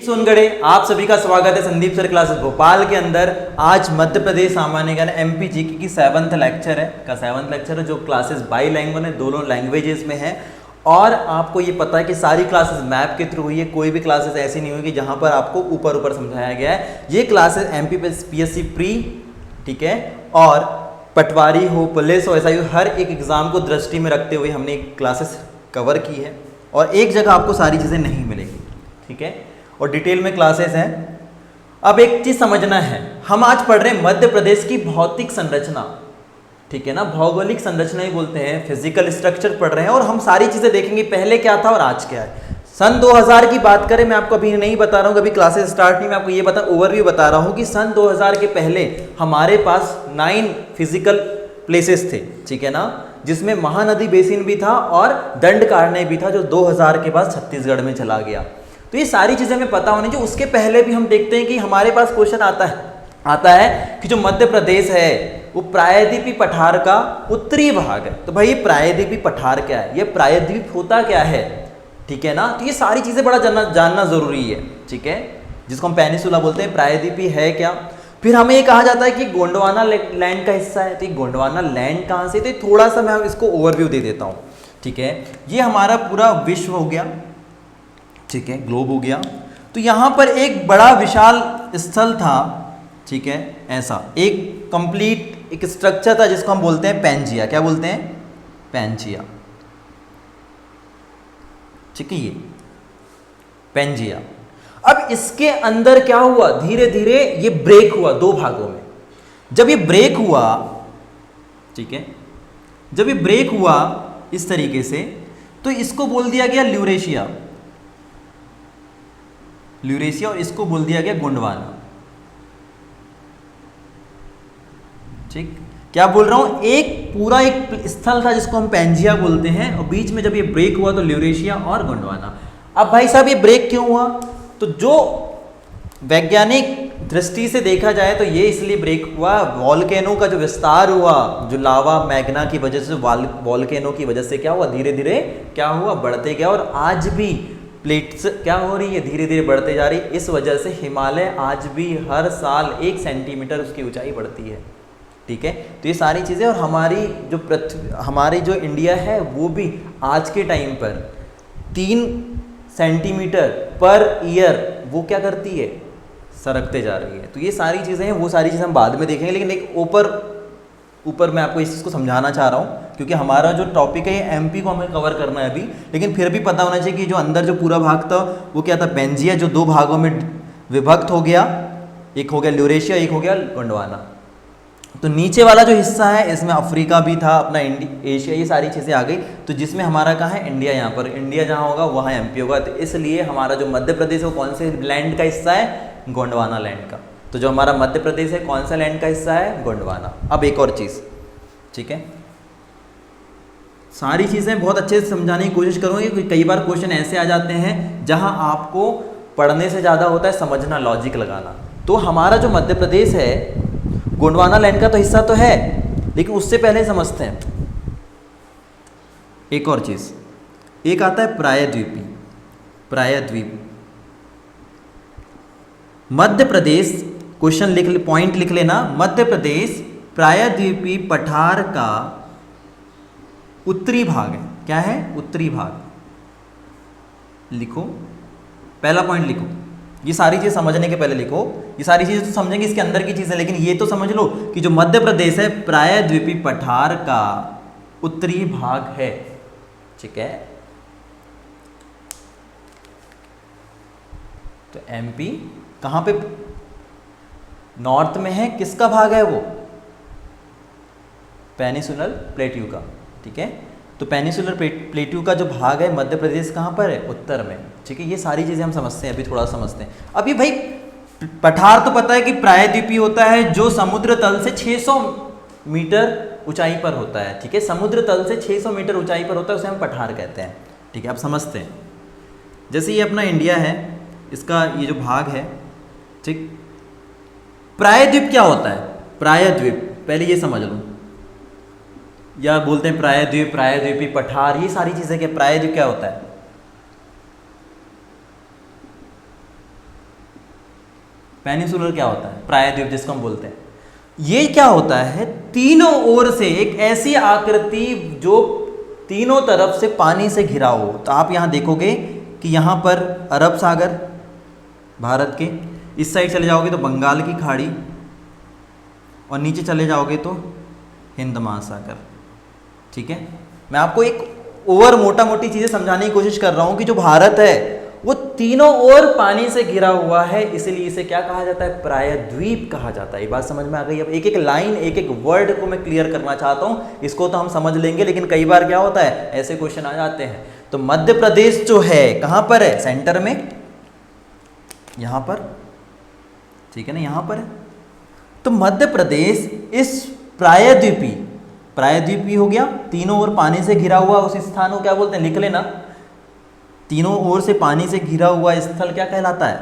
सुनगड़े आप सभी का स्वागत है संदीप सर क्लासेस भोपाल के अंदर। आज मध्य प्रदेश सामान्य ज्ञान एमपी जीके की 7th लेक्चर है जो क्लासेस बाई लैंग्वेज है, दोनों लैंग्वेजेस में है। और आपको ये पता है कि सारी क्लासेस मैप के थ्रू हुई है, कोई भी क्लासेस ऐसी नहीं हुई कि जहां पर आपको ऊपर ऊपर समझाया गया है। ये क्लासेस एमपी पीएससी प्री, ठीक है, और पटवारी हो, पुलिस हो, एसआई हो, हर एक एग्जाम को दृष्टि में रखते हुए हमने क्लासेस कवर की है और एक जगह आपको सारी चीज़ें नहीं मिलेगी, ठीक है, और डिटेल में क्लासेस हैं। अब एक चीज समझना है, हम आज पढ़ रहे हैं मध्य प्रदेश की भौतिक संरचना, ठीक है ना, भौगोलिक संरचना ही बोलते हैं, फिजिकल स्ट्रक्चर पढ़ रहे हैं और हम सारी चीजें देखेंगे पहले क्या था और आज क्या है। सन 2000 की बात करें, मैं आपको अभी नहीं बता रहा हूँ, कभी क्लासेस स्टार्ट नहीं, मैं आपको ये ओवरव्यू बता रहा हूँ कि सन 2000 के पहले हमारे पास 9 फिजिकल प्लेसेस थे, ठीक है ना, जिसमें महानदी बेसिन भी था और दंडकारण्य भी था, जो 2000 के बाद छत्तीसगढ़ में चला गया। तो ये सारी चीजें हमें पता होनी चाहिए। उसके पहले भी हम देखते हैं कि हमारे पास क्वेश्चन आता है कि जो मध्य प्रदेश है वो प्रायद्वीपी पठार का उत्तरी भाग है। तो भाई प्रायद्वीपी पठार क्या है, ये प्रायद्वीप होता क्या है, ठीक है ना। तो ये सारी चीजें बड़ा जानना जरूरी है, ठीक है, जिसको हम पेनिसुला बोलते हैं। प्रायद्वीपी है क्या, फिर हमें ये कहा जाता है कि गोंडवाना लैंड का हिस्सा है। तो ये गोंडवाना लैंड कहाँ से, तो थोड़ा सा मैं इसको ओवरव्यू दे देता हूँ, ठीक है। ये हमारा पूरा विश्व हो गया, ठीक है, ग्लोब हो गया। तो यहाँ पर एक बड़ा विशाल स्थल था, ठीक है, ऐसा एक कंप्लीट एक स्ट्रक्चर था जिसको हम बोलते हैं पैंजिया। क्या बोलते हैं, पैंजिया, ठीक है, ये पैंजिया। अब इसके अंदर क्या हुआ, धीरे धीरे ये ब्रेक हुआ 2 भागों में। जब ये ब्रेक हुआ, ठीक है, जब ये ब्रेक हुआ इस तरीके से, तो इसको बोल दिया गया ल्यूरेशिया, और इसको बोल दिया गया गोंडवाना, ठीक। क्या बोल रहा हूं, एक पूरा एक स्थल था जिसको हम पैंजिया बोलते हैं, और बीच में जब ये ब्रेक हुआ तो ल्यूरेशिया और गोंडवाना। अब भाई साहब ये ब्रेक क्यों हुआ, तो जो वैज्ञानिक दृष्टि से देखा जाए तो ये इसलिए ब्रेक हुआ, वॉल्केनो का जो विस्तार हुआ, जो लावा मैग्ना की वजह से, वॉल्केनो की वजह से क्या हुआ, धीरे धीरे क्या हुआ, बढ़ते गया। और आज भी प्लेट्स क्या हो रही है, धीरे धीरे बढ़ते जा रही। इस वजह से हिमालय आज भी हर साल 1 सेंटीमीटर उसकी ऊंचाई बढ़ती है, ठीक है। तो ये सारी चीज़ें, और हमारी जो हमारी जो इंडिया है वो भी आज के टाइम पर 3 सेंटीमीटर पर ईयर वो क्या करती है, सरकते जा रही है। तो ये सारी चीज़ें हैं, वो सारी चीज़ें हम बाद में देखेंगे, लेकिन एक ऊपर मैं आपको इस चीज़ को समझाना चाह रहा हूँ क्योंकि हमारा जो टॉपिक है ये एमपी को हमें कवर करना है अभी। लेकिन फिर भी पता होना चाहिए कि जो अंदर जो पूरा भाग था वो क्या था, पैंजिया, जो 2 भागों में विभक्त हो गया, एक हो गया ल्यूरेशिया, एक हो गया गोंडवाना। तो नीचे वाला जो हिस्सा है इसमें अफ्रीका भी था, अपना एशिया, ये सारी चीज़ें आ गई। तो जिसमें हमारा कहाँ है, इंडिया, यहाँ पर इंडिया जहाँ होगा वहाँ एमपी होगा। तो इसलिए हमारा जो मध्य प्रदेश है वो कौन से लैंड का हिस्सा है, गोंडवाना लैंड का। तो जो हमारा मध्य प्रदेश है कौन सा लैंड का हिस्सा है, गोंडवाना। अब एक और चीज़, ठीक है, सारी चीज़ें बहुत अच्छे से समझाने की कोशिश करूँगी क्योंकि कई बार क्वेश्चन ऐसे आ जाते हैं जहां आपको पढ़ने से ज़्यादा होता है समझना, लॉजिक लगाना। तो हमारा जो मध्य प्रदेश है गोंडवाना लैंड का तो हिस्सा तो है, लेकिन उससे पहले समझते हैं एक और चीज़। एक आता है प्रायद्वीप। मध्य प्रदेश, क्वेश्चन पॉइंट लिख लेना, मध्य प्रदेश प्रायद्वीपी पठार का उत्तरी भाग है। क्या है, उत्तरी भाग, लिखो, पहला पॉइंट लिखो। ये सारी चीज़ समझने के पहले लिखो, ये सारी चीज़ें तो समझेंगे इसके अंदर की चीज़ें, लेकिन ये तो समझ लो कि जो मध्य प्रदेश है प्रायद्वीपी पठार का उत्तरी भाग है, ठीक है। तो एमपी कहाँ पे, नॉर्थ में है, किसका भाग है वो, पेनिसुलर प्लेट्यू का, ठीक है। तो पेनिसुलर प्लेट्यू का जो भाग है मध्य प्रदेश कहाँ पर है, उत्तर में, ठीक है। ये सारी चीज़ें हम समझते हैं, अभी थोड़ा समझते हैं। अभी भाई पठार तो पता है कि प्रायद्वीपी होता है जो समुद्र तल से 600 मीटर ऊंचाई पर होता है, ठीक है, समुद्र तल से 600 मीटर ऊंचाई पर होता है, उसे हम पठार कहते हैं, ठीक है। अब समझते हैं, जैसे ये अपना इंडिया है, इसका ये जो भाग है, ठीक। प्रायद्वीप क्या होता है, प्रायद्वीप पहले ये समझ लो, या बोलते हैं प्रायद्वीप, प्रायद्वीपी पठार, ये सारी चीज़ें क्या, प्रायद्वीप क्या होता है, पेनिसुलर क्या होता है? प्रायद्वीप जिसको हम बोलते हैं। ये क्या होता है? तीनों ओर से एक ऐसी आकृति जो तीनों तरफ से पानी से घिरा हो। तो आप यहाँ देखोगे कि यहाँ पर अरब सागर भारत के, इस साइड चले जाओगे तो बंगाल की खाड़ी, और नीचे चले जाओगे तो हिंद महासागर। ठीक है, मैं आपको एक ओवर मोटा मोटी चीज़ें समझाने की कोशिश कर रहा हूँ कि जो भारत है वो तीनों ओर पानी से घिरा हुआ है, इसलिए इसे क्या कहा जाता है? प्रायद्वीप कहा जाता है। ये बात समझ में आ गई? अब एक एक लाइन, एक एक वर्ड को मैं क्लियर करना चाहता हूँ। इसको तो हम समझ लेंगे, लेकिन कई बार क्या होता है, ऐसे क्वेश्चन आ जाते हैं। तो मध्य प्रदेश जो है कहाँ पर है? सेंटर में, यहाँ पर। ठीक है ना, यहाँ पर है। तो मध्य प्रदेश इस प्रायद्वीपी हो गया, तीनों ओर पानी से घिरा हुआ उस स्थान को क्या बोलते हैं? लिख लेना, तीनों ओर से पानी से घिरा हुआ स्थल क्या कहलाता है?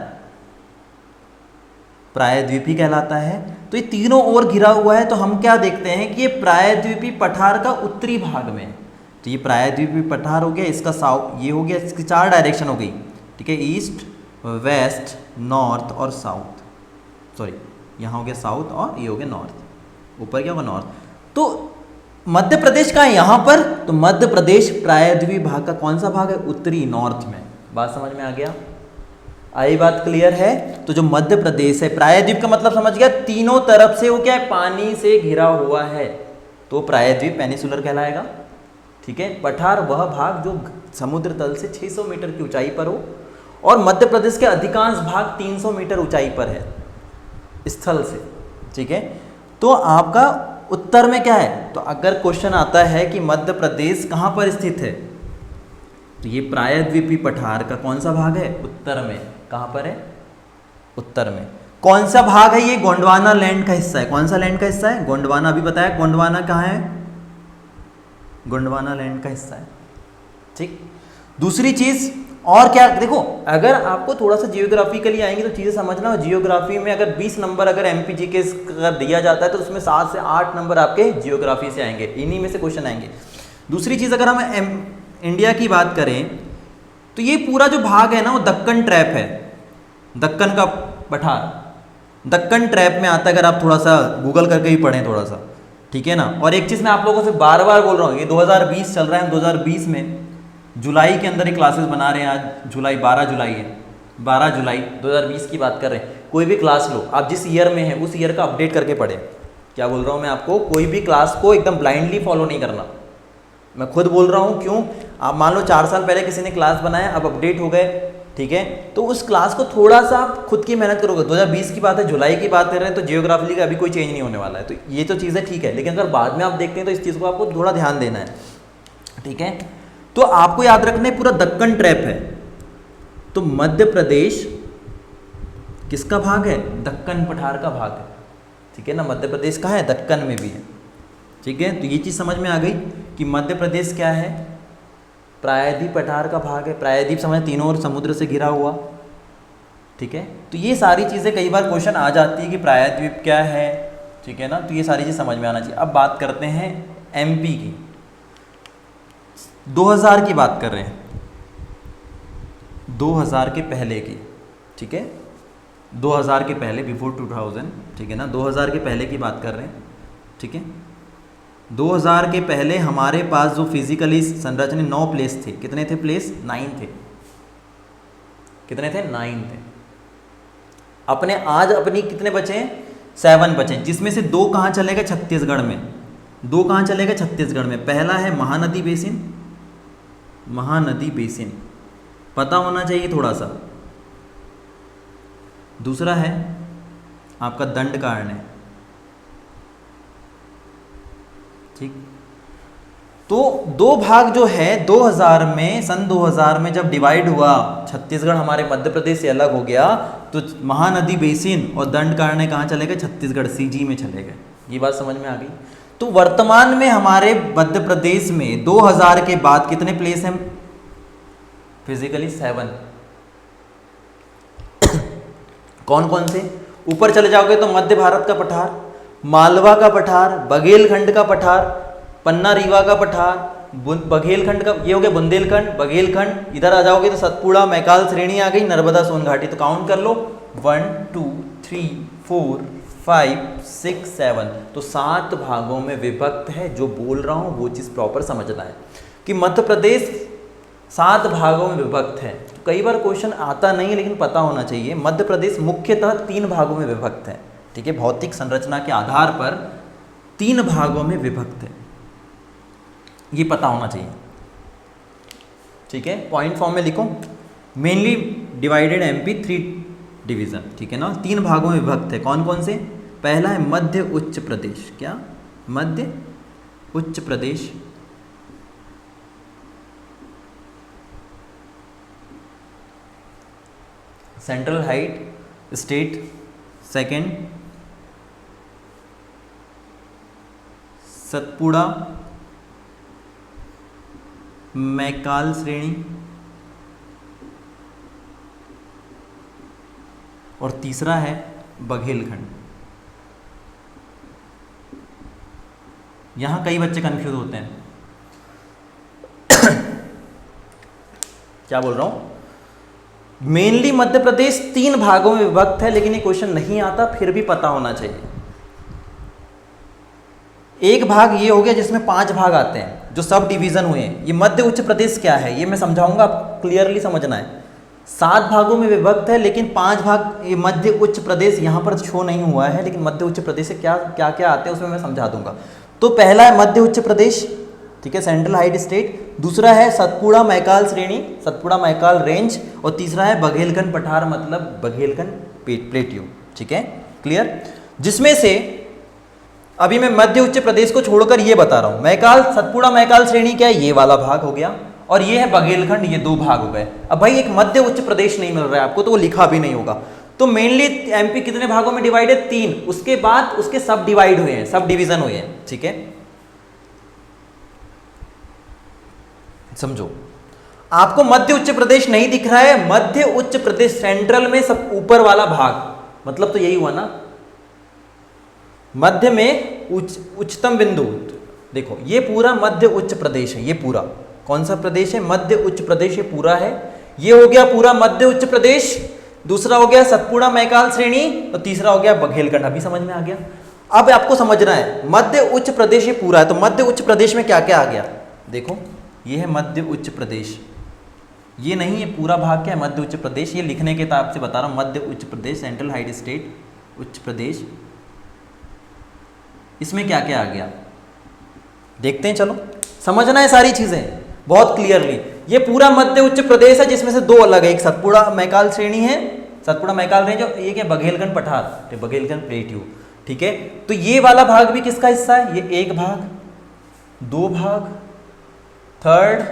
प्रायद्वीपी कहलाता है। तो ये तीनों ओर घिरा हुआ है, तो हम क्या देखते हैं कि ये प्रायद्वीपी पठार का उत्तरी भाग में है। तो ये प्रायद्वीपी पठार हो गया, इसका साउथ, ये हो गया, इसकी 4 डायरेक्शन हो गई। ठीक है, ईस्ट, वेस्ट, नॉर्थ और साउथ। सॉरी, यहाँ हो गया साउथ और ये हो गया नॉर्थ। ऊपर क्या होगा? नॉर्थ। तो मध्य प्रदेश का है यहाँ पर, तो मध्य प्रदेश प्रायद्वीपी भाग का कौन सा भाग है? उत्तरी, नॉर्थ में। बात समझ में आ गया? आई बात क्लियर है? तो जो मध्य प्रदेश है, प्रायद्वीप का मतलब समझ गया, तीनों तरफ से वो क्या है? पानी से घिरा हुआ है, तो प्रायद्वीप पेनिसुलर कहलाएगा। ठीक है, पठार वह भाग जो समुद्र तल से 600 मीटर की ऊंचाई पर हो, और मध्य प्रदेश के अधिकांश भाग 300 मीटर ऊंचाई पर है स्थल से। ठीक है, तो आपका उत्तर में क्या है? तो अगर क्वेश्चन आता है कि मध्य प्रदेश कहाँ पर स्थित है, तो ये प्रायद्वीपी पठार का कौन सा भाग है? उत्तर में। कहाँ पर है? उत्तर में। कौन सा भाग है ये? गोंडवाना लैंड का हिस्सा है। कौन सा लैंड का हिस्सा है? गोंडवाना। अभी बताया गोंडवाना कहाँ है? गोंडवाना लैंड का हिस्सा है। ठीक, दूसरी चीज और क्या, देखो अगर आपको थोड़ा सा जियोग्राफिकली आएंगे तो चीज़ें समझना। जियोग्राफी में अगर 20 नंबर अगर एमपीजी के अगर दिया जाता है तो उसमें 7 से 8 नंबर आपके जियोग्राफी से आएंगे, इन्हीं में से क्वेश्चन आएंगे। दूसरी चीज़, अगर हम इंडिया की बात करें तो ये पूरा जो भाग है ना वो दक्कन ट्रैप है, दक्कन का पठार दक्कन ट्रैप में आता है। अगर आप थोड़ा सा गूगल करके ही पढ़ें थोड़ा सा, ठीक है ना। और एक चीज़ मैं आप लोगों से बार बार बोल रहा हूँ, ये 2020 चल रहा है, हम 2020 में जुलाई के अंदर ही क्लासेस बना रहे हैं। आज जुलाई 12 जुलाई है, 12 जुलाई 2020 की बात कर रहे हैं। कोई भी क्लास लो, आप जिस ईयर में है उस ईयर का अपडेट करके पढ़े। क्या बोल रहा हूँ मैं आपको, कोई भी क्लास को एकदम ब्लाइंडली फॉलो नहीं करना। मैं खुद बोल रहा हूँ, क्यों? आप मान लो 4 साल पहले किसी ने क्लास बनाया, अब अपडेट हो गए, ठीक है, तो उस क्लास को थोड़ा सा आप खुद की मेहनत करोगे। 2020 की बात है, जुलाई की बात कर रहे हैं, तो जियोग्राफी का अभी कोई चेंज नहीं होने वाला है। तो ये तो चीज़ें ठीक है, लेकिन अगर बाद में आप देखते हैं तो इस चीज़ को आपको थोड़ा ध्यान देना है, ठीक है। तो आपको याद रखना है पूरा दक्कन ट्रैप है। तो मध्य प्रदेश किसका भाग है? दक्कन पठार का भाग है, ठीक है ना। मध्य प्रदेश कहाँ है? दक्कन में भी है, ठीक है। तो ये चीज़ समझ में आ गई कि मध्य प्रदेश क्या है? प्रायद्वीप पठार का भाग है। प्रायद्वीप समझ, तीनों ओर समुद्र से घिरा हुआ, ठीक है। तो ये सारी चीज़ें कई बार क्वेश्चन आ जाती है कि प्रायद्वीप क्या है, ठीक है ना। तो ये सारी चीज़ समझ में आना चाहिए। अब बात करते हैं एमपी की। 2000 की बात कर रहे हैं, 2000 के पहले की, ठीक है। 2000 के पहले, बिफोर 2000, ठीक है ना। 2000 के पहले की बात कर रहे हैं, ठीक है। 2000 के पहले हमारे पास जो फिजिकली संरचना 9 प्लेस थे। कितने थे प्लेस? 9 थे। कितने थे? 9 थे। अपने आज अपनी कितने बचे हैं? 7 बचे, जिसमें से 2 कहाँ चले गए? छत्तीसगढ़ में। 2 कहाँ चले गए? छत्तीसगढ़ में। पहला है महानदी बेसिन, महानदी बेसिन पता होना चाहिए थोड़ा सा। दूसरा है आपका दंडकारण्य, ठीक। तो 2 भाग जो है 2000 में, सन 2000 में जब डिवाइड हुआ, छत्तीसगढ़ हमारे मध्य प्रदेश से अलग हो गया, तो महानदी बेसिन और दंडकारण्य कहाँ चले गए? छत्तीसगढ़, सीजी में चले गए। ये बात समझ में आ गई। तो वर्तमान में हमारे मध्य प्रदेश में 2000 के बाद कितने प्लेस हैं फिजिकली? 7। कौन कौन से? ऊपर चले जाओगे तो मध्य भारत का पठार, मालवा का पठार, बघेलखंड का पठार, पन्ना रीवा का पठार, बघेलखंड का, ये हो गया बुंदेलखंड, बघेलखंड। इधर आ जाओगे तो सतपुड़ा, मैकाल श्रेणी आ गई, नर्मदा सोन घाटी। तो काउंट कर लो, 1 2 3 4 5 6 7, तो 7 भागों में विभक्त है। जो बोल रहा हूँ वो चीज़ प्रॉपर समझना है कि मध्य प्रदेश 7 भागों में विभक्त है। तो कई बार क्वेश्चन आता नहीं है लेकिन पता होना चाहिए। मध्य प्रदेश मुख्यतः 3 भागों में विभक्त है, ठीक है, भौतिक संरचना के आधार पर 3 भागों में विभक्त है, ये पता होना चाहिए, ठीक है। पॉइंट फॉर्म में लिखो, मेनली डिवाइडेड एमपी 3 डिवीजन, ठीक है ना। 3 भागों में विभक्त है, कौन कौन से? पहला है मध्य उच्च प्रदेश, क्या? मध्य उच्च प्रदेश, central height state, second Satpura Maikal श्रेणी, और तीसरा है बघेलखंड। यहां कई बच्चे कंफ्यूज होते हैं क्या बोल रहा हूं? मेनली मध्य प्रदेश 3 भागों में विभक्त है, लेकिन ये क्वेश्चन नहीं आता, फिर भी पता होना चाहिए। एक भाग ये हो गया जिसमें 5 भाग आते हैं जो सब डिवीजन हुए हैं। ये मध्य उच्च प्रदेश क्या है ये मैं समझाऊंगा, आप क्लियरली समझना है। 7 भागों में विभक्त है लेकिन 5 भाग ये मध्य उच्च प्रदेश यहाँ पर शो नहीं हुआ है, लेकिन मध्य उच्च प्रदेश से क्या क्या क्या आते हैं उसमें मैं समझा दूंगा। तो पहला है मध्य उच्च प्रदेश, ठीक है, सेंट्रल हाइट स्टेट। दूसरा है सतपुड़ा मैकाल श्रेणी, सतपुड़ा मैकाल रेंज, और तीसरा है बघेलखंड पठार, मतलब बघेलखंड प्लेट्यू, ठीक है, क्लियर। जिसमें से अभी मैं मध्य उच्च प्रदेश को छोड़कर ये बता रहा हूँ। मैकाल सतपुड़ा मैकाल श्रेणी क्या है? ये वाला भाग हो गया, और ये है बघेलखंड, ये 2 भाग हो गए। अब भाई एक मध्य उच्च प्रदेश नहीं मिल रहा है आपको, तो वो लिखा भी नहीं होगा। तो मेनली एमपी कितने भागों में डिवाइड है? 3। उसके बाद उसके सब डिवाइड हुए हैं, सब डिवीजन हुए हैं, ठीक है। समझो, आपको मध्य उच्च प्रदेश नहीं दिख रहा है, मध्य उच्च प्रदेश सेंट्रल में सब ऊपर वाला भाग, मतलब तो यही हुआ ना, मध्य में उच्चतम बिंदु। देखो ये पूरा मध्य उच्च प्रदेश है, ये पूरा कौन सा प्रदेश है? मध्य उच्च प्रदेश, ये पूरा है। ये हो गया पूरा मध्य उच्च प्रदेश, दूसरा हो गया सतपुड़ा मैकाल श्रेणी, और तीसरा हो गया बघेलखंड। अभी समझ में आ गया? अब आपको समझना है मध्य उच्च प्रदेश ये पूरा है, तो मध्य उच्च प्रदेश में क्या क्या आ गया? देखो ये है मध्य उच्च प्रदेश, ये नहीं है पूरा भाग क्या है? मध्य उच्च प्रदेश। ये लिखने के हिसाब से बता रहा हूँ, मध्य उच्च प्रदेश, सेंट्रल हाइट स्टेट उच्च प्रदेश, इसमें क्या क्या आ गया देखते हैं। चलो समझना है सारी चीजें बहुत क्लियरली। ये पूरा मध्य उच्च प्रदेश है जिसमें से 2 अलग है, एक सतपुड़ा मैकाल श्रेणी है, सतपुड़ा मैकाल रेंज, और एक है बघेलखंड पठार, बघेलखंड प्लेट्यू, ठीक है। तो ये वाला भाग भी किसका हिस्सा है? ये 1 भाग, 2 भाग, 3rd,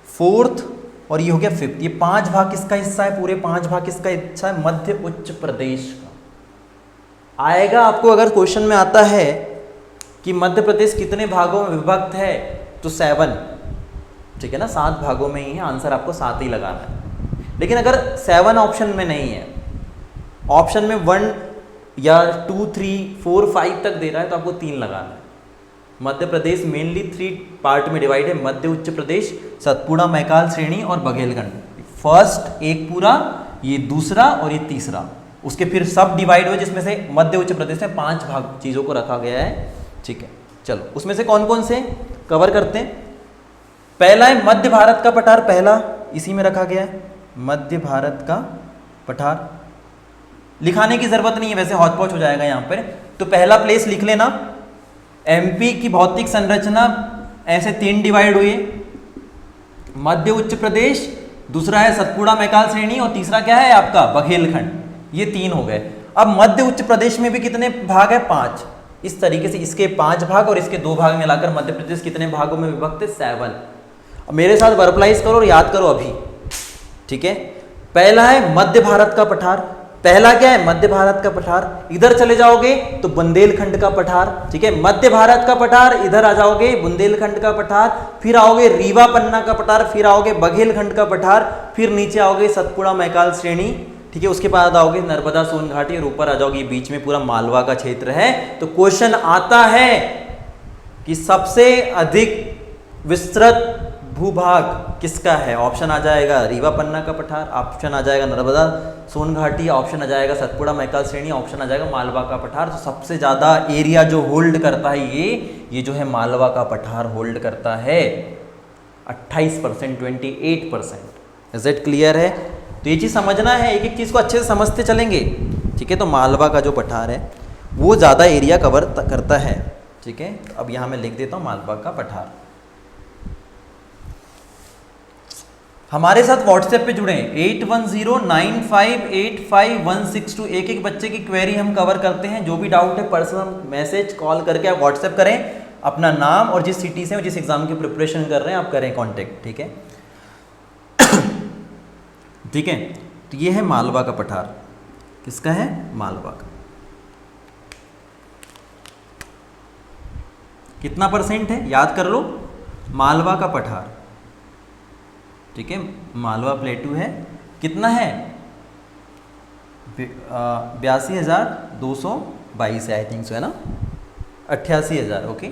4th, और ये हो गया 5th। ये 5 भाग किसका हिस्सा है? पूरे 5 भाग किसका हिस्सा है? मध्य उच्च प्रदेश का। आएगा आपको अगर क्वेश्चन में आता है कि मध्य प्रदेश कितने भागों में विभक्त है, तो 7, ठीक है ना, 7 भागों में ही है, आंसर आपको 7 ही लगाना है। लेकिन अगर 7 ऑप्शन में नहीं है, ऑप्शन में 1 या 2 3 4 5 तक दे रहा है, तो आपको 3 लगाना है। मध्य प्रदेश मेनली 3 पार्ट में डिवाइड है, मध्य उच्च प्रदेश, सतपुड़ा मैकाल श्रेणी और बघेलखंड। फर्स्ट एक पूरा, ये दूसरा और ये तीसरा, उसके फिर सब डिवाइड हुए जिसमें से मध्य उच्च प्रदेश में 5 भाग चीज़ों को रखा गया है, ठीक है। चलो उसमें से कौन कौन से कवर करते हैं। पहला है मध्य भारत का पठार, पहला इसी में रखा गया है, मध्य भारत का पठार। लिखाने की जरूरत नहीं है, वैसे हौच पौच हो जाएगा यहाँ पर। तो पहला प्लेस लिख लेना। एमपी की भौतिक संरचना ऐसे 3 डिवाइड हुई, मध्य उच्च प्रदेश, दूसरा है सतपुड़ा मैकाल श्रेणी, और तीसरा क्या है आपका बघेलखंड। ये 3 हो गए। अब मध्य उच्च प्रदेश में भी कितने भाग है? 5। इस तरीके से इसके 5 भाग और इसके 2 भाग मिलाकर मध्य प्रदेश कितने भागों में विभक्त है? 7। अब मेरे साथ वर्बलाइज करो और याद करो अभी, ठीक है। पहला है मध्य भारत का पठार, पहला क्या है? मध्य भारत का पठार। इधर चले जाओगे तो बुंदेलखंड का पठार, ठीक है। मध्य भारत का पठार, इधर आ जाओगे बुंदेलखंड का पठार, फिर आओगे रीवा पन्ना का पठार, फिर आओगे बघेलखंड का पठार, फिर नीचे आओगे सतपुड़ा मैकाल श्रेणी, ठीक है। उसके बाद आओगे नर्मदा सोन घाटी और ऊपर आ जाओगे, बीच में पूरा मालवा का क्षेत्र है। तो क्वेश्चन आता है कि सबसे अधिक विस्तृत भूभाग किसका है? ऑप्शन आ जाएगा रीवा पन्ना का पठार, ऑप्शन आ जाएगा नर्मदा सोन घाटी, ऑप्शन आ जाएगा सतपुड़ा मैकाल श्रेणी, ऑप्शन आ जाएगा मालवा का पठार। तो सबसे ज़्यादा एरिया जो होल्ड करता है ये जो है मालवा का पठार होल्ड करता है 28%, 28%। इज इट क्लियर है? तो ये चीज़ समझना है, एक एक चीज़ को अच्छे से समझते चलेंगे, ठीक है। तो मालवा का जो पठार है वो ज़्यादा एरिया कवर करता है, ठीक है। तो अब यहाँ मैं लिख देता हूँ मालवा का पठार। हमारे साथ व्हाट्सएप पे जुड़े 8109585162। एक एक बच्चे की क्वेरी हम कवर करते हैं। जो भी डाउट है पर्सनल मैसेज कॉल करके आप व्हाट्सएप करें, अपना नाम और जिस सिटी से जिस एग्जाम की प्रिपरेशन कर रहे हैं आप करें कांटेक्ट, ठीक है। ठीक है, तो ये है मालवा का पठार। किसका है? मालवा का। कितना परसेंट है याद कर लो, मालवा का पठार, ठीक है। मालवा प्लेटू है, कितना है? 82,222 है, आई थिंक सो, है ना, 88,000। ओके,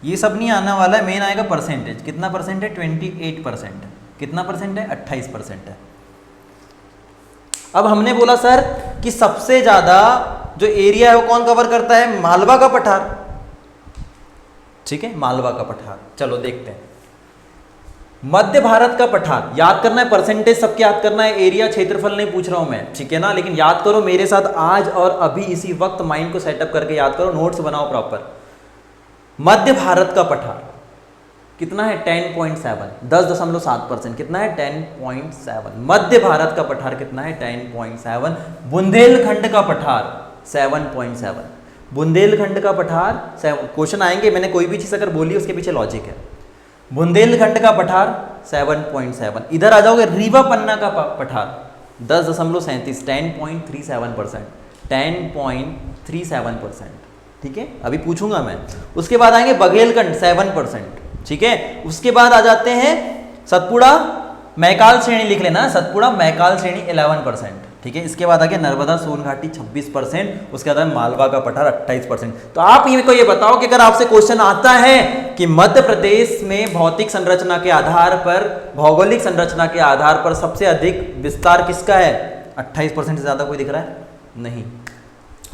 ये सब नहीं आने वाला है, मेन आएगा परसेंटेज। कितना परसेंट है? 28%। कितना परसेंट है? 28% है। अब हमने बोला सर कि सबसे ज़्यादा जो एरिया है वो कौन कवर करता है? मालवा का पठार, ठीक है, मालवा का पठार। चलो देखते हैं। मध्य भारत का पठार याद करना है, परसेंटेज सबके याद करना है, एरिया क्षेत्रफल नहीं पूछ रहा हूं मैं, ठीक है ना। लेकिन याद करो मेरे साथ आज और अभी इसी वक्त माइंड को सेटअप करके याद करो, नोट्स बनाओ प्रॉपर। मध्य भारत का पठार कितना है? 10.7, 10.7%। कितना है? 10.7। मध्य भारत का पठार कितना है? 10.7। बुंदेलखंड का पठार 7.7। बुंदेलखंड का पठार, क्वेश्चन आएंगे, मैंने कोई भी चीज़ अगर बोली उसके पीछे लॉजिक है। बुंदेलखंड का पठार 7.7। इधर आ जाओगे रीवा पन्ना का पठार 10.37, 10.37%, 10.37%, ठीक है। अभी पूछूंगा मैं। उसके बाद आएंगे बघेलखंड 7%, ठीक है। उसके बाद आ जाते हैं सतपुड़ा मैकाल श्रेणी, लिख लेना, सतपुड़ा मैकाल श्रेणी 11%, ठीक है। इसके बाद आ गया नर्मदा सोन घाटी 26%, उसके बाद मालवा का पठार 28%। तो आप ये को ये बताओ कि अगर आपसे क्वेश्चन आता है कि मध्य प्रदेश में भौतिक संरचना के आधार पर, भौगोलिक संरचना के आधार पर सबसे अधिक विस्तार किसका है? 28% से ज्यादा कोई दिख रहा है? नहीं।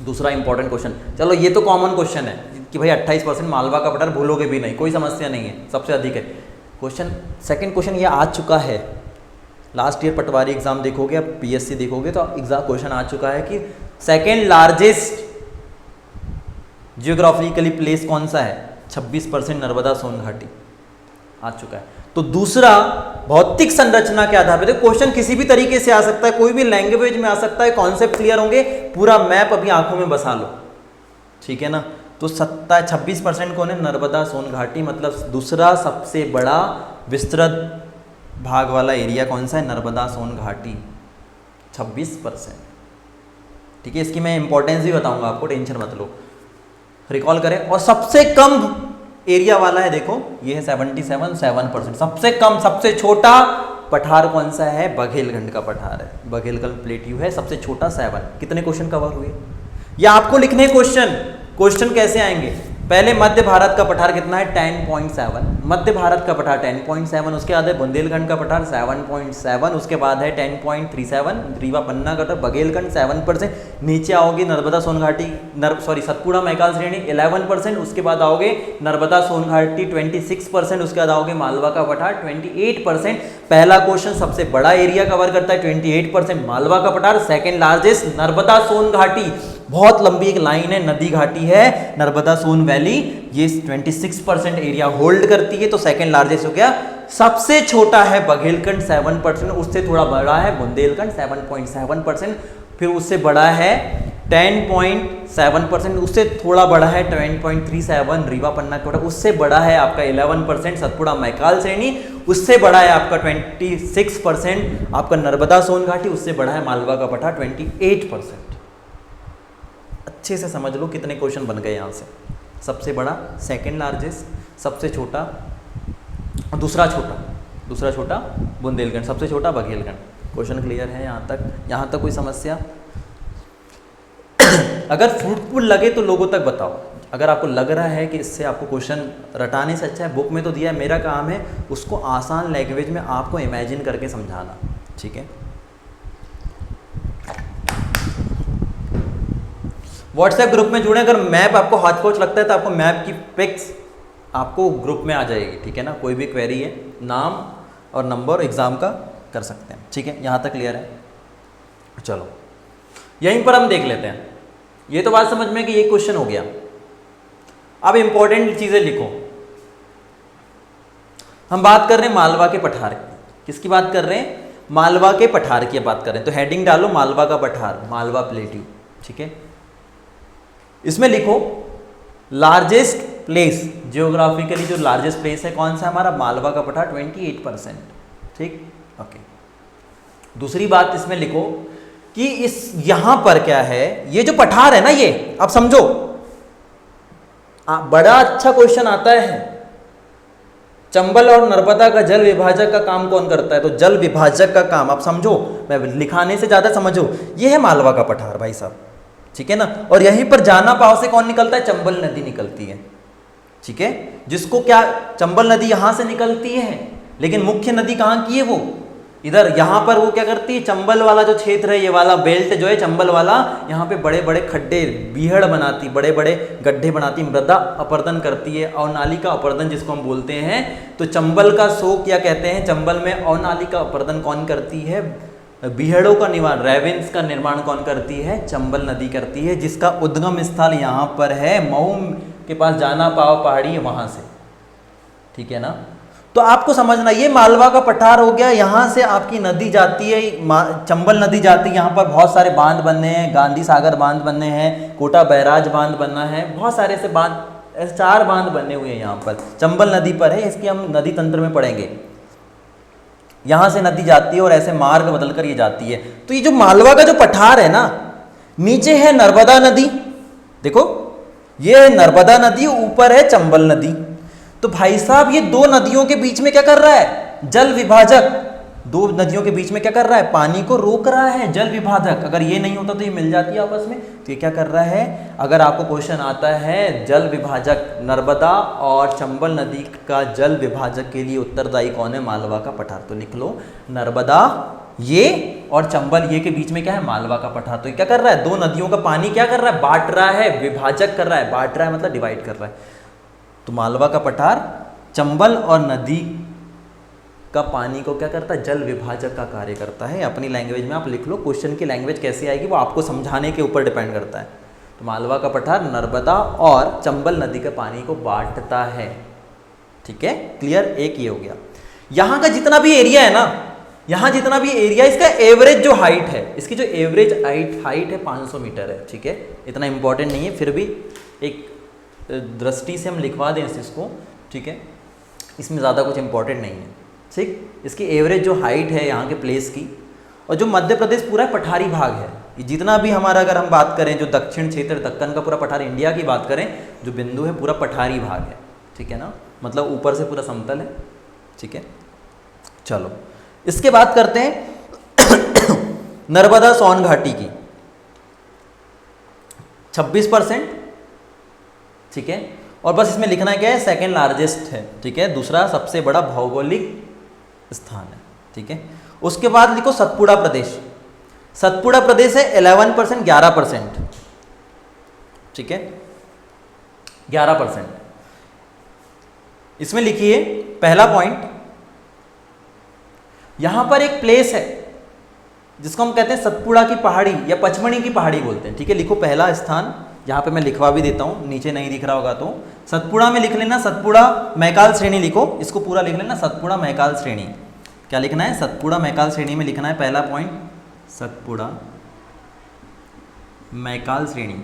दूसरा इंपॉर्टेंट क्वेश्चन, चलो ये तो कॉमन क्वेश्चन है कि भाई 28% मालवा का पठार, भूलोगे भी नहीं, कोई समस्या नहीं है, सबसे अधिक है। क्वेश्चन सेकंड क्वेश्चन ये आ चुका है, लास्ट ईयर पटवारी एग्जाम देखोगे, अब पीएससी देखोगे तो एग्जाम क्वेश्चन आ चुका है कि सेकेंड लार्जेस्ट जियोग्राफिकली प्लेस कौन सा है? 26% नर्मदा सोन घाटी आ चुका है। तो दूसरा भौतिक संरचना के आधार पर, क्वेश्चन किसी भी तरीके से आ सकता है, कोई भी लैंग्वेज में आ सकता है, कॉन्सेप्ट क्लियर होंगे, पूरा मैप अभी आंखों में बसा लो, ठीक है ना। तो 26% कौन है? नर्मदा सोन घाटी, मतलब दूसरा सबसे बड़ा विस्तृत भाग वाला एरिया कौन सा है? नर्मदा सोन घाटी 26%, ठीक है। इसकी मैं इंपॉर्टेंस भी बताऊंगा आपको, टेंशन मत लो, रिकॉल करें। और सबसे कम एरिया वाला है, देखो ये है 77%। सबसे कम, सबसे छोटा पठार कौन सा है? बघेलखंड का पठार है, बघेलखंड प्लेट्यू है, सबसे छोटा 7। कितने क्वेश्चन कवर हुए? या आपको लिखने क्वेश्चन कैसे आएंगे? पहले मध्य भारत का पठार कितना है? 10.7। मध्य भारत का पठार 10.7, उसके बाद है बुंदेलखंड का पठार 7.7, उसके बाद है 10.37 रीवा पन्ना का, बघेलखंड 7%, नीचे आओगे नर्मदा सोन घाटी, सतपुड़ा मैकाल श्रेणी 11%, उसके बाद आओगे नर्मदा सोन घाटी 26%, उसके बाद आओगे मालवा का पठार 28%। पहला क्वेश्चन सबसे बड़ा एरिया कवर करता है 28%, मालवा का पठार। सेकेंड लार्जेस्ट नर्मदा सोन घाटी, बहुत लंबी एक लाइन है, नदी घाटी है नर्मदा सोन वैली, ये 26% एरिया होल्ड करती है, तो सेकंड लार्जेस्ट हो गया। सबसे छोटा है बघेलखंड 7%, उससे थोड़ा बड़ा है बुंदेलखंड 7.7%, फिर उससे बड़ा है 10.7%, उससे थोड़ा बड़ा है 10.37 रीवा पन्ना का, उससे बड़ा है आपका 11% सतपुड़ा मैकाल श्रेणी, उससे बड़ा है आपका 26% आपका नर्मदा सोन घाटी, उससे बड़ा है मालवा का पठार 28%। अच्छे से समझ लो कितने क्वेश्चन बन गए यहाँ से। सबसे बड़ा, सेकंड लार्जेस्ट, सबसे छोटा, दूसरा छोटा बुंदेलखंड, सबसे छोटा बघेलखंड। क्वेश्चन क्लियर है यहाँ तक कोई समस्या? अगर फ्रूटफुल लगे तो लोगों तक बताओ, अगर आपको लग रहा है कि इससे आपको क्वेश्चन रटाने से अच्छा है बुक में तो दिया है, मेरा काम है उसको आसान लैंग्वेज में आपको इमेजिन करके समझाना, ठीक है। व्हाट्सएप ग्रुप में जुड़े, अगर मैप आपको हौच-पौच लगता है तो आपको मैप की पिक्स आपको ग्रुप में आ जाएगी, ठीक है ना। कोई भी क्वेरी है, नाम और नंबर एग्जाम का कर सकते हैं, ठीक है। यहाँ तक क्लियर है। चलो यहीं पर हम देख लेते हैं, ये तो बात समझ में कि ये क्वेश्चन हो गया। अब इंपॉर्टेंट चीजें लिखो। हम बात कर रहे हैं मालवा के पठार की। किसकी बात कर रहे हैं? मालवा के पठार की बात कर रहे हैं। तो हेडिंग डालो मालवा का पठार, मालवा प्लेट्यू, ठीक है। इसमें लिखो लार्जेस्ट प्लेस, जियोग्राफिकली जो लार्जेस्ट प्लेस है कौन सा हमारा? मालवा का पठार 28%, ठीक, ओके। दूसरी बात इसमें लिखो कि इस यहां पर क्या है, ये जो पठार है ना, ये अब समझो बड़ा अच्छा क्वेश्चन आता है। चंबल और नर्मदा का जल विभाजक का काम कौन करता है? तो जल विभाजक का काम आप समझो, मैं लिखाने से ज्यादा समझो, ये है मालवा का पठार भाई साहब, ठीक है ना। और यहीं पर जाना पाव से कौन निकलता है? चंबल नदी निकलती है, ठीक है। जिसको क्या, चंबल नदी यहां से निकलती है, लेकिन मुख्य नदी कहां की है? वो इधर, यहां पर वो क्या करती है? चंबल वाला जो क्षेत्र है, ये वाला बेल्ट जो है चंबल वाला, यहाँ पे बड़े बड़े खड्डे, बीहड़ बनाती, बड़े बड़े गड्ढे बनाती, मृदा अपरदन करती है, अवनालिका अपरदन जिसको हम बोलते हैं। तो चंबल का शोक क्या कहते हैं? चंबल में अवनालिका अपरदन कौन करती है? बीहड़ों का निवारण, रेवेंस का निर्माण कौन करती है? चंबल नदी करती है, जिसका उद्गम स्थल यहाँ पर है, मऊ के पास जाना पाव पहाड़ी है वहां से, ठीक है ना। तो आपको समझना, ये मालवा का पठार हो गया, यहाँ से आपकी नदी जाती है, चंबल नदी जाती है, यहाँ पर बहुत सारे बांध बनने हैं, गांधी सागर बांध बनने हैं, कोटा बैराज बांध बनना है, बहुत सारे ऐसे बांध, ऐसे 4 बांध बने हुए हैं यहाँ पर, चंबल नदी पर है। इसकी हम नदी तंत्र में पढ़ेंगे। यहाँ से नदी जाती है और ऐसे मार्ग बदलकर ये जाती है। तो ये जो मालवा का जो पठार है ना, नीचे है नर्मदा नदी, देखो ये है नर्मदा नदी, ऊपर है चंबल नदी। तो भाई साहब ये दो नदियों के बीच में क्या कर रहा है? जल विभाजक। दो नदियों के बीच में क्या कर रहा है? पानी को रोक रहा है, जल विभाजक। अगर ये नहीं होता तो ये मिल जाती है आपस में, तो ये क्या कर रहा है? अगर आपको क्वेश्चन आता है जल विभाजक, नर्मदा और चंबल नदी का जल विभाजक के लिए उत्तरदायी कौन है? मालवा का पठार। तो लिख लो नर्मदा ये और चंबल ये के बीच में क्या है? मालवा का पठार। तो ये क्या कर रहा है? दो नदियों का पानी क्या कर रहा है? बांट रहा है, विभाजक कर रहा है। बांट रहा है मतलब डिवाइड कर रहा है। तो मालवा का पठार चंबल और नदी का पानी को क्या करता है? जल विभाजक का कार्य करता है। अपनी लैंग्वेज में आप लिख लो, क्वेश्चन की लैंग्वेज कैसी आएगी वो आपको समझाने के ऊपर डिपेंड करता है। तो मालवा का पठार नर्मदा और चंबल नदी के पानी को बांटता है, ठीक है, क्लियर। एक ये हो गया। यहाँ का जितना भी एरिया है ना, यहाँ जितना भी एरिया, इसका एवरेज जो हाइट है, इसकी जो एवरेज हाइट है 500 मीटर है, ठीक है। इतना इंपॉर्टेंट नहीं है, फिर भी एक दृष्टि से हम लिखवा दें इसको, ठीक है। इसमें ज़्यादा कुछ इंपॉर्टेंट नहीं है, ठीक। इसकी एवरेज जो हाइट है यहाँ के प्लेस की, और जो मध्य प्रदेश पूरा पठारी भाग है, ये जितना भी हमारा, अगर हम बात करें जो दक्षिण क्षेत्र, दक्कन का पूरा पठार, इंडिया की बात करें, जो बिंदु है पूरा पठारी भाग है, ठीक है ना। मतलब ऊपर से पूरा समतल है, ठीक है। चलो इसके बात करते हैं नर्मदा सोन घाटी की। 26%, ठीक है। और बस इसमें लिखना क्या है? सेकेंड लार्जेस्ट है, ठीक है, दूसरा सबसे बड़ा भौगोलिक स्थान है, ठीक है। उसके बाद लिखो सतपुड़ा प्रदेश। सतपुड़ा प्रदेश है 11%, 11%, ठीक है, 11%। इसमें लिखिए पहला पॉइंट, यहां पर एक प्लेस है जिसको हम कहते हैं सतपुड़ा की पहाड़ी या पचमणी की पहाड़ी बोलते हैं, ठीक है। लिखो पहला स्थान, यहाँ पे मैं लिखवा भी देता हूँ, नीचे नहीं दिख रहा होगा तो सतपुड़ा में लिख लेना, सतपुड़ा मैकाल श्रेणी लिखो, इसको पूरा लिख लेना, सतपुड़ा मैकाल श्रेणी। क्या लिखना है? सतपुड़ा मैकाल श्रेणी में लिखना है पहला पॉइंट, सतपुड़ा मैकाल श्रेणी,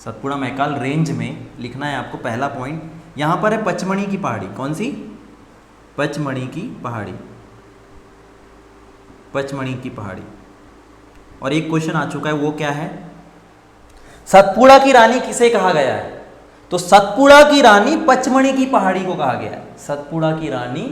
सतपुड़ा मैकाल रेंज में लिखना है आपको पहला पॉइंट। यहाँ पर है पचमणी की पहाड़ी, कौन सी? पचमणी की पहाड़ी, पचमणी की पहाड़ी। और एक क्वेश्चन आ चुका है, वो क्या है? सतपुड़ा की रानी किसे कहा गया है? तो सतपुड़ा की रानी पचमणी की पहाड़ी को कहा गया है। सतपुड़ा की रानी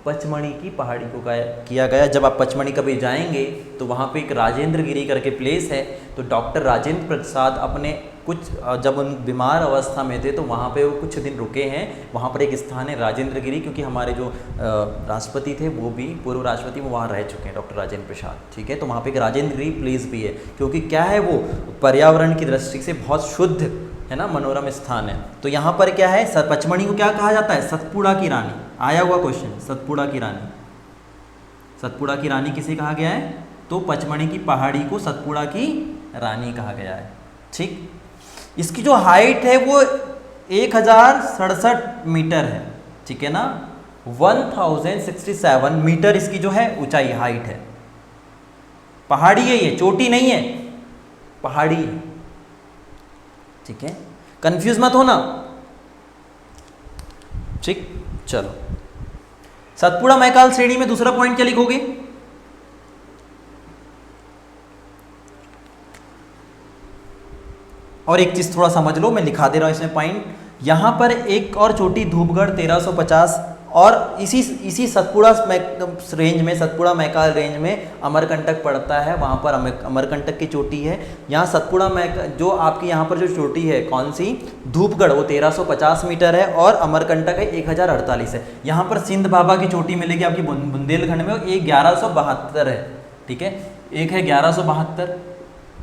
पचमणी की पहाड़ी को किया गया। जब आप पचमणी कभी जाएंगे तो वहाँ पे एक राजेंद्र गिरी करके प्लेस है, तो डॉक्टर राजेंद्र प्रसाद अपने कुछ जब उन बीमार अवस्था में थे तो वहाँ पे वो कुछ दिन रुके हैं। वहाँ पर एक स्थान है राजेंद्र गिरी, क्योंकि हमारे जो राष्ट्रपति थे वो भी, पूर्व राष्ट्रपति, वो वहाँ रह चुके हैं, डॉक्टर राजेंद्र प्रसाद। ठीक है, तो वहाँ पे एक राजेंद्र गिरी प्लेस भी है, क्योंकि क्या है वो पर्यावरण की दृष्टि से बहुत शुद्ध है ना, मनोरम स्थान है। तो यहाँ पर क्या है, पचमढ़ी को क्या कहा जाता है, सतपुड़ा की रानी। आया हुआ क्वेश्चन, सतपुड़ा की रानी। सतपुड़ा की रानी किसे कहा गया है, तो पचमढ़ी की पहाड़ी को सतपुड़ा की रानी कहा गया है। ठीक, इसकी जो हाइट है वो 1067 मीटर है। ठीक है ना, 1067 मीटर इसकी जो है ऊंचाई, हाइट है। पहाड़ी है ये, चोटी नहीं है, पहाड़ी है। ठीक है, कंफ्यूज मत होना। ठीक, चलो सतपुड़ा मैकाल श्रेणी में दूसरा पॉइंट क्या लिखोगे, और एक चीज थोड़ा समझ लो, मैं लिखा दे रहा हूं इसमें पॉइंट। यहां पर एक और चोटी धूपगढ़ 1350, और इसी सतपुड़ा रेंज में, सतपुड़ा मैकाल रेंज में अमरकंटक पड़ता है। वहां पर अमरकंटक की चोटी है। यहाँ सतपुड़ा जो आपकी यहाँ पर जो चोटी है, कौन सी, धूपगढ़, वो 1350 मीटर है, और अमरकंटक है 1048 है। यहाँ पर सिंध बाबा की चोटी मिलेगी आपकी बुंदेलखंड में, एक 1172 है। ठीक है, एक है 1172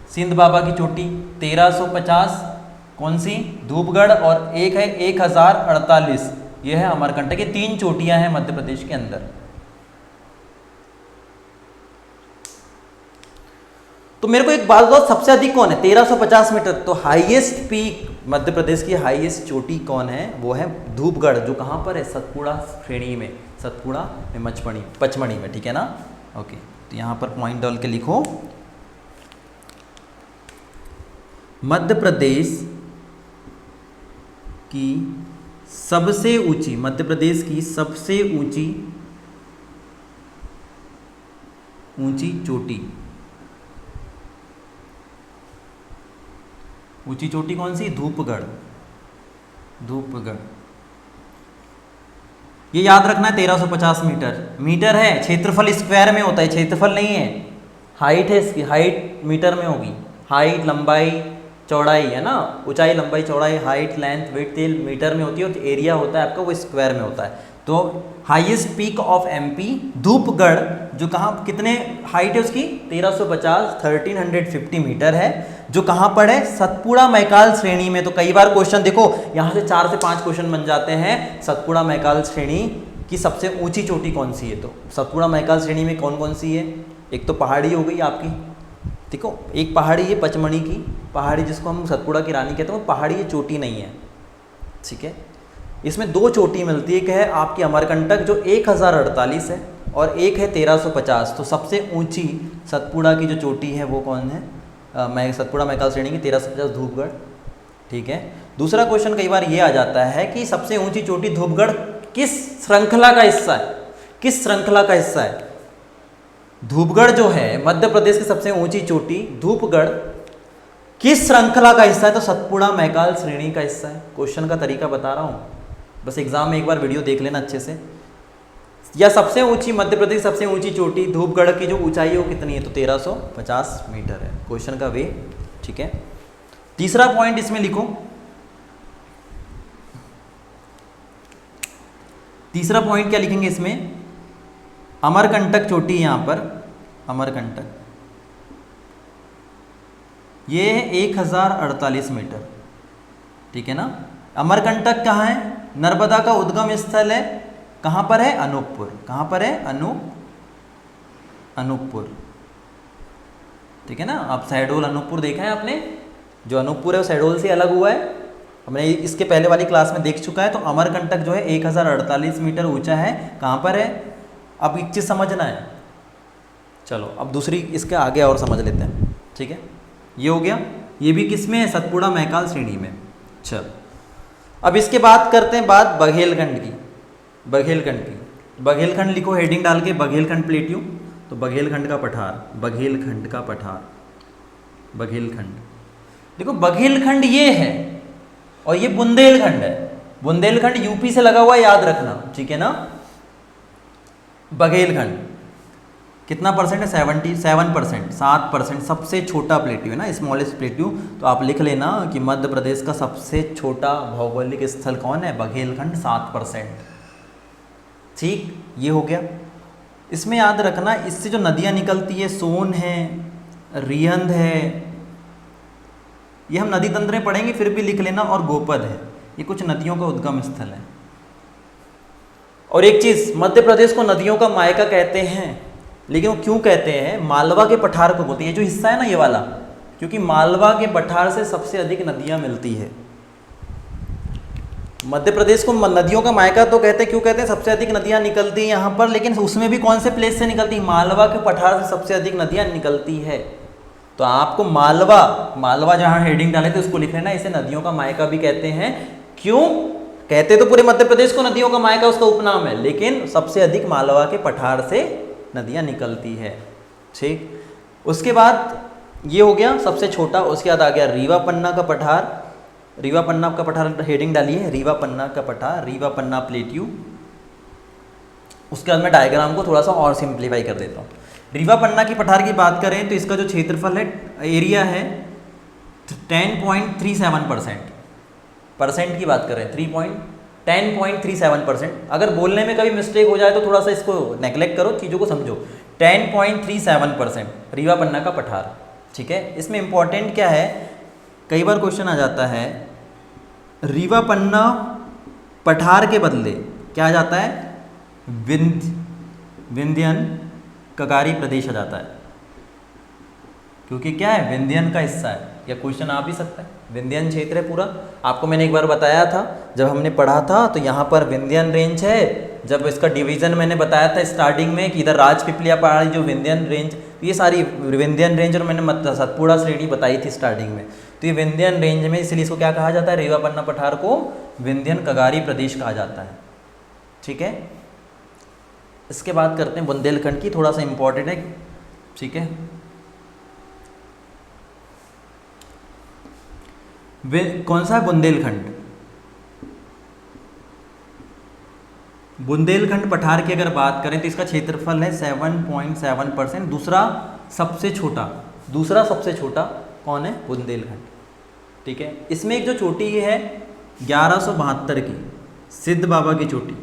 सिंध बाबा की चोटी, 1350 कौन सी, धूपगढ़, और एक है 1048, यह है अमरकंटक। ये 3 चोटियां हैं मध्य प्रदेश के अंदर। तो मेरे को एक बात बताओ, सबसे अधिक कौन है, 1350 मीटर, तो हाईएस्ट पीक मध्य प्रदेश की हाईएस्ट चोटी कौन है, वो है धूपगढ़, जो कहां पर है, सतपुड़ा श्रेणी में, सतपुड़ा में पचमढ़ी में। ठीक है ना, ओके। तो यहां पर पॉइंट डाल के लिखो, मध्य प्रदेश की सबसे ऊंची, मध्य प्रदेश की सबसे ऊंची चोटी, ऊंची चोटी कौन सी, धूपगढ़। धूपगढ़, ये याद रखना है, 1350 मीटर है। क्षेत्रफल स्क्वायर में होता है, क्षेत्रफल नहीं है, हाइट है इसकी, हाइट मीटर में होगी। हाइट, लंबाई, चौड़ाई है ना, ऊंचाई, लंबाई, चौड़ाई, हाइट, लेंथ, विड्थ मीटर में होती है, और एरिया होता है आपका वो स्क्वायर में होता है। तो highest peak of MP Dhupgarh, जो कहाँ, कितने हाइट है उसकी, 1350 मीटर है, जो कहाँ पर है, सतपुड़ा मैकाल श्रेणी में। तो कई बार क्वेश्चन देखो, यहाँ से 4 से 5 क्वेश्चन बन जाते हैं, सतपुड़ा मैकाल श्रेणी की सबसे ऊंची चोटी कौन सी है। तो सतपुड़ा मैकाल श्रेणी में कौन कौन सी है, एक तो पहाड़ी हो गई आपकी, देखो एक पहाड़ी है पचमढ़ी की पहाड़ी, जिसको हम सतपुड़ा की रानी कहते हैं, वो पहाड़ी, ये चोटी नहीं है। ठीक है, इसमें 2 चोटी मिलती है, एक है आपकी अमरकंटक जो 1048 है, और एक है 1350। तो सबसे ऊंची सतपुड़ा की जो चोटी है वो कौन है, सतपुड़ा मैकाल श्रेणी की 1350 धूपगढ़। ठीक है, दूसरा क्वेश्चन कई बार ये आ जाता है कि सबसे ऊंची चोटी धूपगढ़ किस श्रृंखला का हिस्सा है, किस श्रृंखला का हिस्सा है। धूपगढ़ जो है मध्य प्रदेश की सबसे ऊंची चोटी, धूपगढ़ किस श्रृंखला का हिस्सा है, तो सतपुड़ा मैकाल श्रेणी का हिस्सा है। क्वेश्चन का तरीका बता रहा हूँ, बस एग्जाम में एक बार वीडियो देख लेना अच्छे से। या सबसे ऊंची, मध्य प्रदेश सबसे ऊंची चोटी धूपगढ़ की जो ऊंचाई है वो कितनी है, तो 1350 मीटर है। क्वेश्चन का वे, ठीक है। तीसरा पॉइंट इसमें लिखो, तीसरा पॉइंट क्या लिखेंगे इसमें, अमरकंटक चोटी, यहां पर अमरकंटक, ये है 1048 मीटर। ठीक है ना, अमरकंटक कहाँ है, नर्मदा का उद्गम स्थल है, कहाँ पर है, अनूपपुर। कहाँ पर है, अनूपपुर। ठीक है ना, आप शहडोल अनूपपुर देखा है आपने, जो अनूपपुर है वो शहडोल से अलग हुआ है, हमने इसके पहले वाली क्लास में देख चुका है। तो अमरकंटक जो है 1048 मीटर ऊंचा है, कहाँ पर है। अब एक चीज़ समझना है, चलो अब दूसरी इसके आगे और समझ लेते हैं। ठीक है, ये हो गया, ये भी किस में है, सतपुड़ा मैकाल श्रेणी में। चलो अब इसके बात करते हैं बात बघेलखंड की। बघेलखंड लिखो हेडिंग डाल के, बघेलखंड प्लेट्यू। तो बघेलखंड का पठार, बघेलखंड का पठार, बघेलखंड देखो, बघेलखंड ये है और ये बुंदेलखंड है। बुंदेलखंड यूपी से लगा हुआ, याद रखना, ठीक है ना। बघेलखंड कितना परसेंट है? 77%, 7%, सबसे छोटा प्लेट्यू है ना, स्मॉलेस्ट प्लेट्यू। तो आप लिख लेना कि मध्य प्रदेश का सबसे छोटा भौगोलिक स्थल कौन है? बघेलखंड, 7%। ठीक, ये हो गया। इसमें याद रखना, इससे जो नदियाँ निकलती है, सोन है, रिहंद है, ये हम नदी तंत्र में पढ़ेंगे, फिर भी लिख लेना, और गोपद है, ये कुछ नदियों का उद्गम स्थल है। और एक चीज़, मध्य प्रदेश को नदियों का मायका कहते हैं, लेकिन वो क्यों कहते हैं? मालवा के पठार को बोलते हैं, ये जो हिस्सा है ना ये वाला, क्योंकि मालवा के पठार से सबसे अधिक नदियाँ मिलती है। मध्य प्रदेश को नदियों का मायका तो कहते हैं, क्यों कहते हैं? सबसे अधिक नदियाँ निकलती हैं यहाँ पर, लेकिन उसमें भी कौन से प्लेस से निकलती है? मालवा के पठार से सबसे अधिक नदियाँ निकलती है। तो आपको मालवा जहाँ हेडिंग डाले थे उसको लिख लेना, इसे नदियों का मायका भी कहते हैं। क्यों कहते? तो पूरे मध्य प्रदेश को नदियों का मायका उसका उपनाम है, लेकिन सबसे अधिक मालवा के पठार से नदियाँ निकलती है। ठीक, उसके बाद ये हो गया सबसे छोटा। उसके बाद आ गया रीवा पन्ना का पठार। रीवा पन्ना का पठार हेडिंग डालिए, रीवा पन्ना का पठार, रीवा पन्ना प्लेट्यू। उसके बाद मैं डायग्राम को थोड़ा सा और सिंप्लीफाई कर देता हूँ। रीवा पन्ना की पठार की बात करें तो इसका जो क्षेत्रफल है, एरिया है 10.37%। परसेंट की बात करें 10.37%। अगर बोलने में कभी मिस्टेक हो जाए तो थोड़ा सा इसको नेग्लेक्ट करो, चीज़ों को समझो। 10.37% रीवा पन्ना का पठार। ठीक है, इसमें इंपॉर्टेंट क्या है, कई बार क्वेश्चन आ जाता है, रीवा पन्ना पठार के बदले क्या आ जाता है? विंध्यन कगारी प्रदेश आ जाता है, क्योंकि क्या है? विंध्यन का हिस्सा है। या क्वेश्चन आ भी सकता है, विंध्यन क्षेत्र है पूरा। आपको मैंने एक बार बताया था जब हमने पढ़ा था, तो यहाँ पर विंध्यन रेंज है। जब इसका डिवीजन मैंने बताया था स्टार्टिंग में कि इधर राजपिपलिया पहाड़ी जो विंध्यन रेंज, ये सारी विंध्यन रेंज, और मैंने सतपुड़ा श्रेणी बताई थी स्टार्टिंग में। तो ये विंध्यन रेंज में, इसलिए इसको क्या कहा जाता है? रीवा पन्ना पठार को विंध्यन कगारी प्रदेश कहा जाता है। ठीक है, इसके बाद करते हैं बुंदेलखंड की, थोड़ा सा इंपॉर्टेंट है। ठीक है, कौन सा है? बुंदेलखंड। बुंदेलखंड पठार की अगर बात करें तो इसका क्षेत्रफल है 7.7%। दूसरा सबसे छोटा कौन है? बुंदेलखंड। ठीक है, इसमें एक जो चोटी है 1172 की, सिद्ध बाबा की चोटी,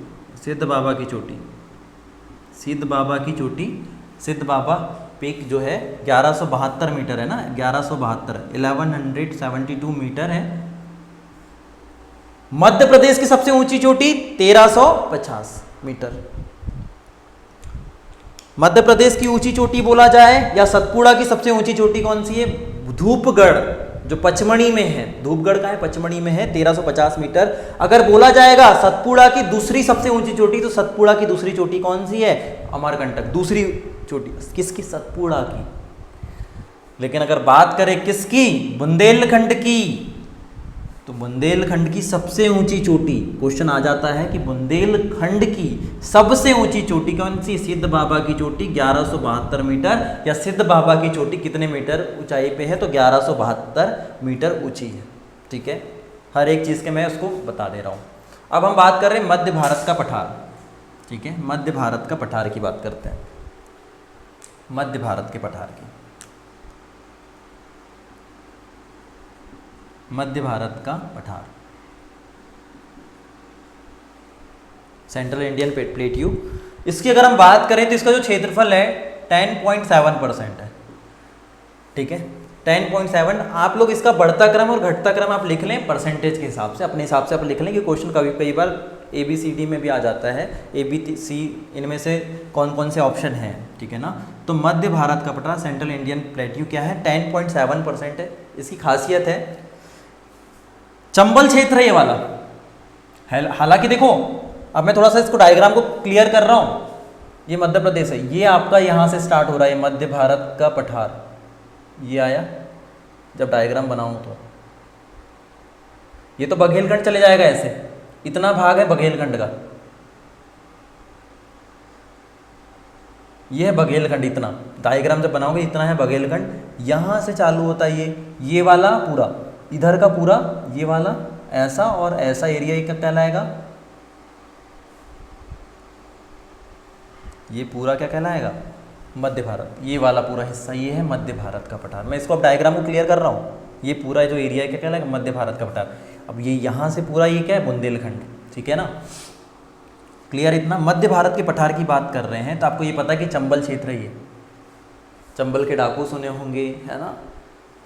सिद्ध बाबा पीक जो है 1172 मीटर है ना, 1172 मीटर है। मध्य प्रदेश की सबसे ऊंची चोटी 1350 मीटर। मध्य प्रदेश की ऊंची चोटी बोला जाए या सतपुड़ा की सबसे ऊंची चोटी कौन सी है? धूपगढ़, जो पचमढ़ी में है। धूपगढ़ का है, पचमढ़ी में है, 1350 मीटर। अगर बोला जाएगा सतपुड़ा की दूसरी सबसे ऊंची चोटी, तो सतपुड़ा की दूसरी चोटी कौन सी है? अमरकंटक। दूसरी चोटी किसकी? सतपुड़ा की। लेकिन अगर बात करें किसकी? बुंदेलखंड की, तो बुंदेलखंड की सबसे ऊंची चोटी, क्वेश्चन आ जाता है कि बुंदेलखंड की सबसे ऊंची चोटी कौन सी? सिद्ध बाबा की चोटी 1172 मीटर। या सिद्ध बाबा की चोटी कितने मीटर ऊंचाई पे है? तो 1172 मीटर ऊंची है। ठीक है, हर एक चीज़ के मैं उसको बता दे रहा हूँ। अब हम बात कर रहे हैं मध्य भारत का पठार। ठीक है, मध्य भारत का पठार की बात करते हैं। मध्य भारत के पठार की, मध्य भारत का पठार, सेंट्रल इंडियन प्लेट्यू। इसकी अगर हम बात करें तो इसका जो क्षेत्रफल है 10.7% है। ठीक है, 10.7। आप लोग इसका बढ़ता क्रम और घटता क्रम आप लिख लें परसेंटेज के हिसाब से, अपने हिसाब से आप लिख लें कि क्वेश्चन कई बार ABCD में भी आ जाता है, ABC, इनमें से कौन कौन से ऑप्शन हैं। ठीक है ना, तो मध्य भारत का पठार सेंट्रल इंडियन प्लेट्यू क्या है? 10.7% है। इसकी खासियत है चंबल क्षेत्र है ये वाला। हालांकि देखो, अब मैं थोड़ा सा इसको डायग्राम को क्लियर कर रहा हूँ। ये मध्य प्रदेश है, ये आपका यहाँ से स्टार्ट हो रहा है मध्य भारत का पठार, ये आया। जब डायग्राम बनाऊँ तो ये तो बघेलखंड चले जाएगा ऐसे, इतना भाग है बघेलखंड का, ये है बघेलखंड। इतना डायग्राम जब बनाओगे इतना है बघेलखंड। यहाँ से चालू होता है ये वाला पूरा, इधर का पूरा ये वाला ऐसा, और ऐसा एरिया क्या कहलाएगा? ये पूरा क्या कहलाएगा? मध्य भारत, ये वाला पूरा हिस्सा ये है मध्य भारत का पठार। मैं इसको अब डायग्राम को क्लियर कर रहा हूँ। ये पूरा जो एरिया है क्या कहलाएगा, मध्य भारत का पठार। अब ये यहाँ से पूरा ये क्या है, बुंदेलखंड, ठीक है ना। क्लियर इतना। मध्य भारत के पठार की बात कर रहे हैं तो आपको ये पता है कि चंबल क्षेत्र है, ये चंबल के डाकू सुने होंगे, है ना।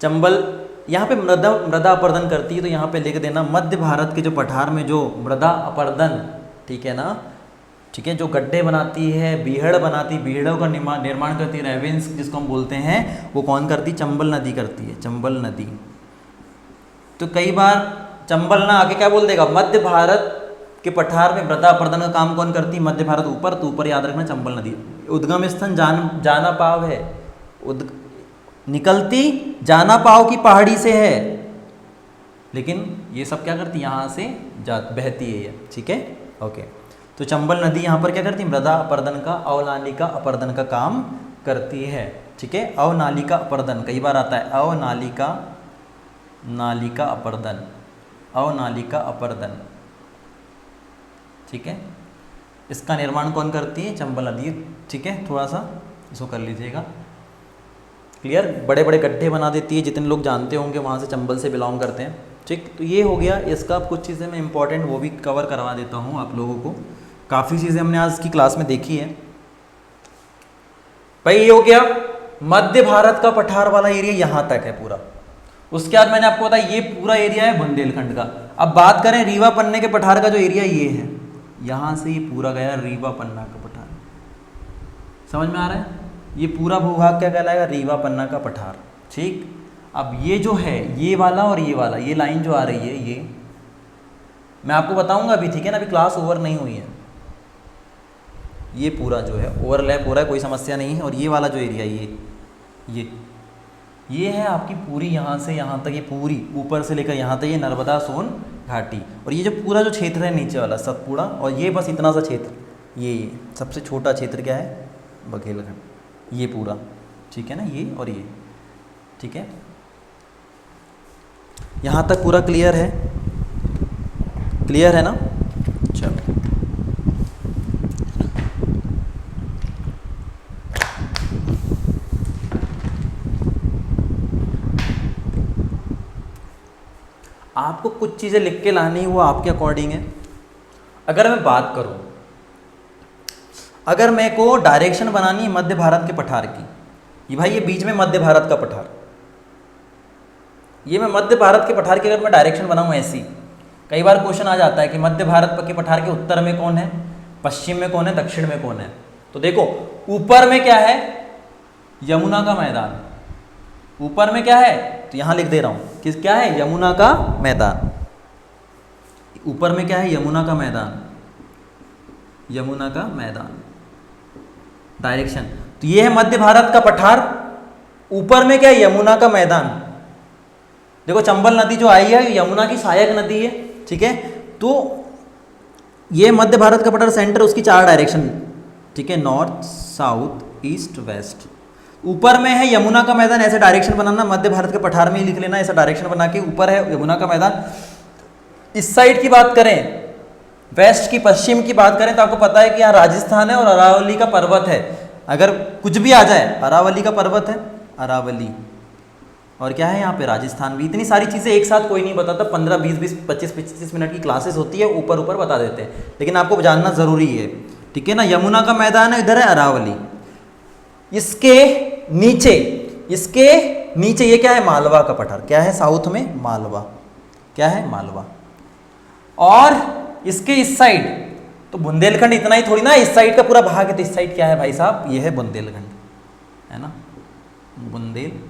चंबल यहाँ पे मृदा अपर्दन करती है, तो यहाँ पे लिख देना मध्य भारत के जो पठार में जो मृदा अपर्दन, ठीक है ना, ठीक है, जो गड्ढे बनाती है, बीहड़ बनाती, बीहड़ों का निर्माण करती है, रेवेंस जिसको हम बोलते हैं, वो कौन करती, चंबल नदी करती है, चंबल नदी। तो कई बार चंबल ना आके क्या बोल देगा, मध्य भारत के पठार में मृदा अपर्दन का काम कौन करती, मध्य भारत ऊपर, तो ऊपर याद रखना चंबल नदी। उद्गम स्थान जाना पाव है, निकलती जाना पाव की पहाड़ी से है, लेकिन ये सब क्या करती, यहाँ से बहती है ये, ठीक है, ओके। तो चंबल नदी यहाँ पर क्या करती है, मृदा अपर्दन का, अवनालिका अपर्दन का काम करती है, ठीक है। अवनालिका अपर्दन कई बार आता है, अवनालिका, नालिका अपर्दन, अवनालिका अपर्दन, ठीक है। इसका निर्माण कौन करती है, चंबल नदी, ठीक है। थोड़ा सा इसको कर लीजिएगा क्लियर। बड़े बड़े गड्ढे बना देती है, जितने लोग जानते होंगे वहाँ से चंबल से बिलोंग करते हैं, ठीक। तो ये हो गया इसका। अब कुछ चीज़ें मैं इंपॉर्टेंट वो भी कवर करवा देता हूँ आप लोगों को। काफ़ी चीज़ें हमने आज की क्लास में देखी है भाई। ये हो गया मध्य भारत का पठार वाला एरिया, यहाँ तक है पूरा। उसके बाद मैंने आपको बताया ये पूरा एरिया है बुंदेलखंड का। अब बात करें रीवा पन्ने के पठार का, जो एरिया ये है, यहाँ से ये पूरा गया रीवा पन्ना का पठार, समझ में आ रहा है। ये पूरा भूभाग क्या कहलाएगा, रीवा पन्ना का पठार, ठीक। अब ये जो है, ये वाला और ये वाला, ये लाइन जो आ रही है, ये मैं आपको बताऊंगा अभी, ठीक है ना। अभी क्लास ओवर नहीं हुई है। ये पूरा जो है ओवरलैप हो रहा है, कोई समस्या नहीं है। और ये वाला जो एरिया, ये है आपकी पूरी यहाँ से यहाँ तक, ये पूरी ऊपर से लेकर यहाँ तक ये नर्मदा सोन घाटी। और ये जो पूरा जो क्षेत्र है नीचे वाला सतपुड़ा, और ये बस इतना सा क्षेत्र, ये सबसे छोटा क्षेत्र क्या है, बघेलखंड, ये पूरा, ठीक है ना, ये और ये, ठीक है। यहाँ तक पूरा क्लियर है, क्लियर है ना। चलो आपको कुछ चीज़ें लिख के लानी, वो आपके अकॉर्डिंग है। अगर मैं बात करूं, अगर मेरे को डायरेक्शन बनानी है मध्य भारत के पठार की, ये भाई ये बीच में मध्य भारत का पठार, ये मैं मध्य भारत के पठार की अगर मैं डायरेक्शन बनाऊं ऐसी, कई बार क्वेश्चन आ जाता है कि मध्य भारत के पठार के उत्तर में कौन है, पश्चिम में कौन है, दक्षिण में कौन है। तो देखो ऊपर में क्या है, यमुना का मैदान, ऊपर में क्या है, तो यहां लिख दे रहा हूं कि क्या है, यमुना का मैदान। ऊपर में क्या है, यमुना का मैदान, यमुना का मैदान डायरेक्शन। तो ये है मध्य भारत का पठार, ऊपर में क्या है, यमुना का मैदान। देखो चंबल नदी जो आई है यमुना की सहायक नदी है, ठीक है। तो ये मध्य भारत का पठार सेंटर, उसकी 4 डायरेक्शन, ठीक है, नॉर्थ, साउथ, ईस्ट, वेस्ट। ऊपर में है यमुना का मैदान, ऐसे डायरेक्शन बनाना, मध्य भारत के पठार में ही लिख लेना, ऐसा डायरेक्शन बना के ऊपर है यमुना का मैदान। इस साइड की बात करें, वेस्ट की, पश्चिम की बात करें, तो आपको पता है कि यहाँ राजस्थान है और अरावली का पर्वत है। अगर कुछ भी आ जाए, अरावली का पर्वत है, अरावली, और क्या है यहाँ पे, राजस्थान भी। इतनी सारी चीज़ें एक साथ कोई नहीं बताता, 15, 20, 25 मिनट की क्लासेस होती है, ऊपर ऊपर बता देते हैं, लेकिन आपको जानना ज़रूरी है, ठीक है ना। यमुना का मैदान है, इधर है अरावली, इसके नीचे ये क्या है, मालवा का पठार। क्या है, साउथ में मालवा, क्या है, मालवा। और इसके इस साइड तो बुंदेलखंड, इतना ही थोड़ी ना, इस साइड का पूरा भाग है। तो इस साइड क्या है भाई साहब, ये है बुंदेलखंड, है ना, बुंदेलखंड।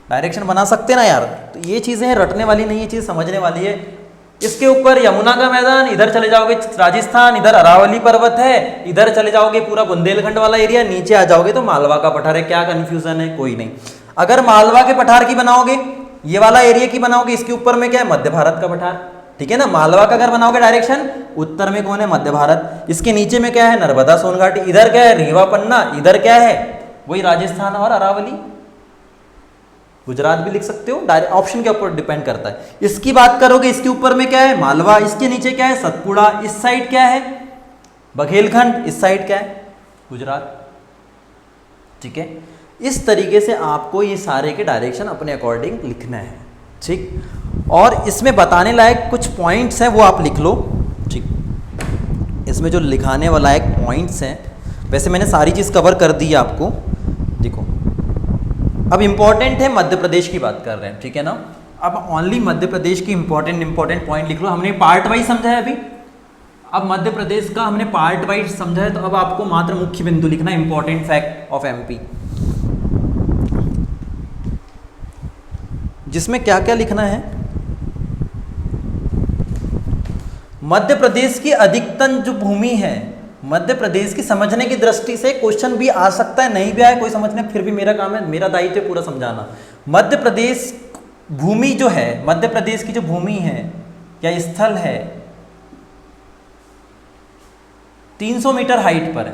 डायरेक्शन बना सकते ना यार। तो ये चीजें हैं, रटने वाली नहीं, ये चीज समझने वाली है। इसके ऊपर यमुना का मैदान, इधर चले जाओगे राजस्थान, इधर अरावली पर्वत है, इधर चले जाओगे पूरा बुंदेलखंड वाला एरिया, नीचे आ जाओगे तो मालवा का पठार है। क्या कंफ्यूजन है, कोई नहीं। अगर मालवा के पठार की बनाओगे, ये वाला एरिया की बनाओगे, इसके ऊपर में क्या है, मध्य भारत का पठार, ठीक है ना। मालवा का अगर बनाओगे डायरेक्शन, उत्तर में कौन है, मध्य भारत, इसके नीचे में क्या है, नर्मदा सोन घाटी, इधर क्या है, रीवा पन्ना, इधर क्या है, वही राजस्थान और अरावली। गुजरात भी लिख सकते हो, ऑप्शन के ऊपर डिपेंड करता है। इसकी बात करोगे, इसके ऊपर में क्या है, मालवा, इसके नीचे क्या है, सतपुड़ा, इस साइड क्या है, बघेलखंड, इस साइड क्या है, गुजरात। ठीक है, इस तरीके से आपको ये सारे के डायरेक्शन अपने अकॉर्डिंग लिखना है। ठीक, और इसमें बताने लायक कुछ पॉइंट्स हैं वो आप लिख लो। ठीक, इसमें जो लिखाने वाला एक पॉइंट्स हैं, वैसे मैंने सारी चीज़ कवर कर दी है आपको। देखो, अब इम्पॉर्टेंट है मध्य प्रदेश की बात कर रहे हैं, ठीक है ना। अब ओनली मध्य प्रदेश की इंपॉर्टेंट पॉइंट लिख लो। हमने पार्ट वाइज समझा है अभी, अब मध्य प्रदेश का हमने पार्ट वाइज समझा है, तो अब आपको मात्र मुख्य बिंदु लिखना है, इंपॉर्टेंट फैक्ट ऑफ एमपी, जिसमें क्या क्या लिखना है। मध्य प्रदेश की अधिकतम जो भूमि है, मध्य प्रदेश की समझने की दृष्टि से क्वेश्चन भी आ सकता है, नहीं भी आए कोई समझने, फिर भी मेरा काम है, मेरा दायित्व है पूरा समझाना। मध्य प्रदेश भूमि जो है, मध्य प्रदेश की जो भूमि है या स्थल है 300 मीटर हाइट पर है,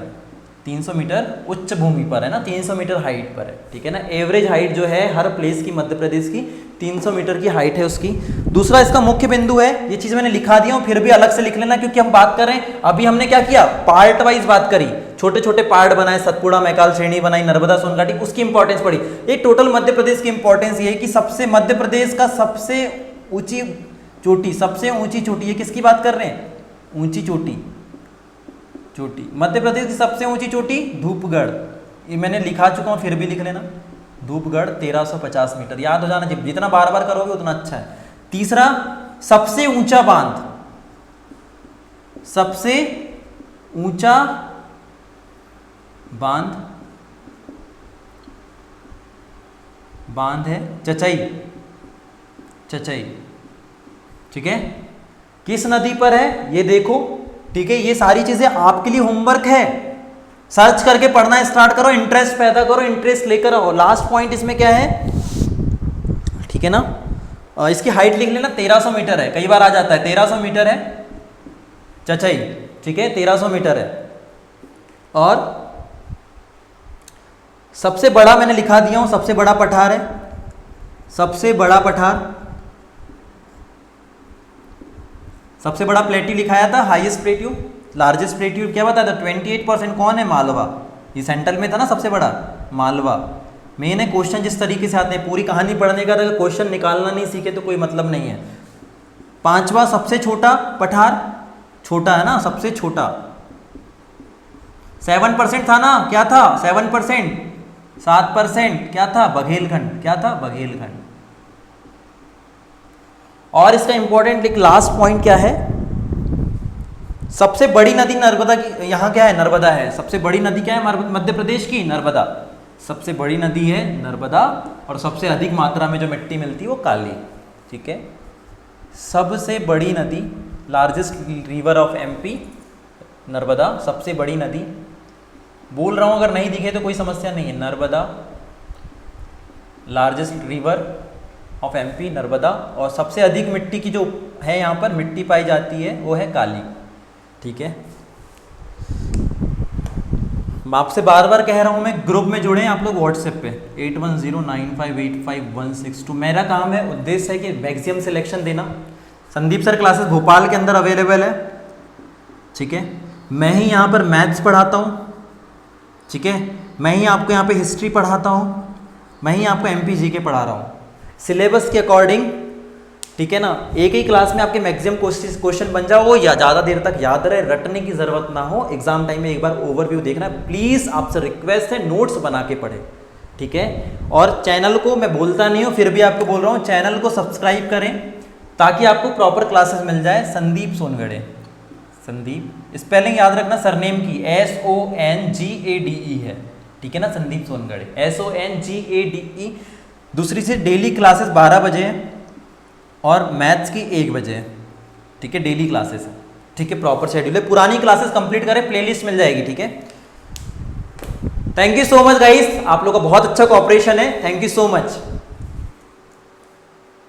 300 मीटर उच्च भूमि पर है ना, 300 मीटर हाइट पर है, ठीक है ना। एवरेज हाइट जो है हर प्लेस की मध्य प्रदेश की 300 मीटर की हाइट है उसकी। दूसरा इसका मुख्य बिंदु है, ये चीज़ मैंने लिखा दिया हूँ, फिर भी अलग से लिख लेना, क्योंकि हम बात कर रहे हैं, अभी हमने क्या किया, पार्ट वाइज बात करी, छोटे छोटे पार्ट बनाए, सतपुड़ा मैकाल श्रेणी बनाई, नर्मदा सोनघाटी, उसकी इंपॉर्टेंस पड़ी। ये टोटल मध्य प्रदेश की इंपॉर्टेंस ये है कि सबसे मध्य प्रदेश का सबसे ऊंची चोटी, सबसे ऊंची चोटी, ये किसकी बात कर रहे हैं, ऊंची चोटी, चोटी मध्य प्रदेश की सबसे ऊंची चोटी धूपगढ़, ये मैंने लिखा चुका हूँ, फिर भी लिख लेना, धूपगढ़ 1350 मीटर, याद हो जाना, जितना बार बार करोगे उतना अच्छा है। तीसरा, सबसे ऊंचा बांध, सबसे ऊंचा बांध, बांध है चचई, चचई, ठीक है, किस नदी पर है ये देखो, ठीक है। ये सारी चीजें आपके लिए होमवर्क है, सर्च करके पढ़ना स्टार्ट करो, इंटरेस्ट पैदा करो, इंटरेस्ट लेकर आओ। लास्ट पॉइंट इसमें क्या है, ठीक है ना, इसकी हाइट लिख लेना, 1300 मीटर है, कई बार आ जाता है, 1300 मीटर है चचई, ठीक है, 1300 मीटर है। और सबसे बड़ा मैंने लिखा दिया हूं, सबसे बड़ा पठार है, सबसे बड़ा पठार, सबसे बड़ा प्लेट्यू लिखाया था, हाईएस्ट प्लेट्यू, लार्जेस्ट प्लेट्यू क्या बताया था, 28% कौन है, मालवा, ये सेंट्रल में था ना सबसे बड़ा, मालवा। मेन है क्वेश्चन जिस तरीके से आते हैं, पूरी कहानी पढ़ने का, अगर क्वेश्चन निकालना नहीं सीखे तो कोई मतलब नहीं है। पांचवा सबसे छोटा पठार, छोटा है ना, सबसे छोटा, 7% था ना, क्या था 7%, 7% क्या था, बघेलखंड, क्या था, बघेलखंड। और इसका इंपॉर्टेंट एक लास्ट पॉइंट क्या है, सबसे बड़ी नदी नर्मदा की, यहाँ क्या है, नर्मदा है, सबसे बड़ी नदी क्या है मध्य प्रदेश की, नर्मदा, सबसे बड़ी नदी है नर्मदा, और सबसे अधिक मात्रा में जो मिट्टी मिलती है वो काली, ठीक है। सबसे बड़ी नदी, largest river of MP, Narmada, सबसे बड़ी नदी, बोल रहा हूँ, अगर नहीं दिखे तो कोई समस्या नहीं है, Narmada, largest river of MP Narmada, और सबसे अधिक मिट्टी की जो है यहाँ पर मिट्टी पाई जाती है वो है काली, ठीक है। मैं आपसे बार बार कह रहा हूँ, मैं ग्रुप में जुड़े हैं आप लोग व्हाट्सएप पे 8109585162, मेरा काम है, उद्देश्य है कि मैक्सिमम सिलेक्शन देना। संदीप सर क्लासेस भोपाल के अंदर अवेलेबल है, ठीक है। मैं ही यहाँ पर मैथ्स पढ़ाता हूँ, ठीक है, मैं ही आपको यहाँ पे हिस्ट्री पढ़ाता हूँ, मैं ही आपको एमपी के पढ़ा रहा हूँ सिलेबस के अकॉर्डिंग, ठीक है ना। एक ही क्लास में आपके मैक्सिमम क्वेश्चन बन जाओ, या ज़्यादा देर तक याद रहे, रटने की ज़रूरत ना हो, एग्जाम टाइम में एक बार ओवरव्यू देखना है। प्लीज़ आपसे रिक्वेस्ट है, नोट्स बना के पढ़े, ठीक है। और चैनल को मैं बोलता नहीं हूँ, फिर भी आपको बोल रहा हूँ, चैनल को सब्सक्राइब करें ताकि आपको प्रॉपर क्लासेस मिल जाए। संदीप सोनगढ़े, संदीप, स्पेलिंग याद रखना सरनेम की, SONGADE है, ठीक है ना, संदीप सोनगढ़े, SONGADE। दूसरी से डेली क्लासेस 12 बजे है और मैथ्स की 1 बजे है, ठीक है, डेली क्लासेस है, ठीक है, प्रॉपर शेड्यूल है। पुरानी क्लासेस कंप्लीट करें, प्लेलिस्ट मिल जाएगी, ठीक है। Thank you so much guys, आप लोग का बहुत अच्छा कोऑपरेशन है, थैंक यू सो मच।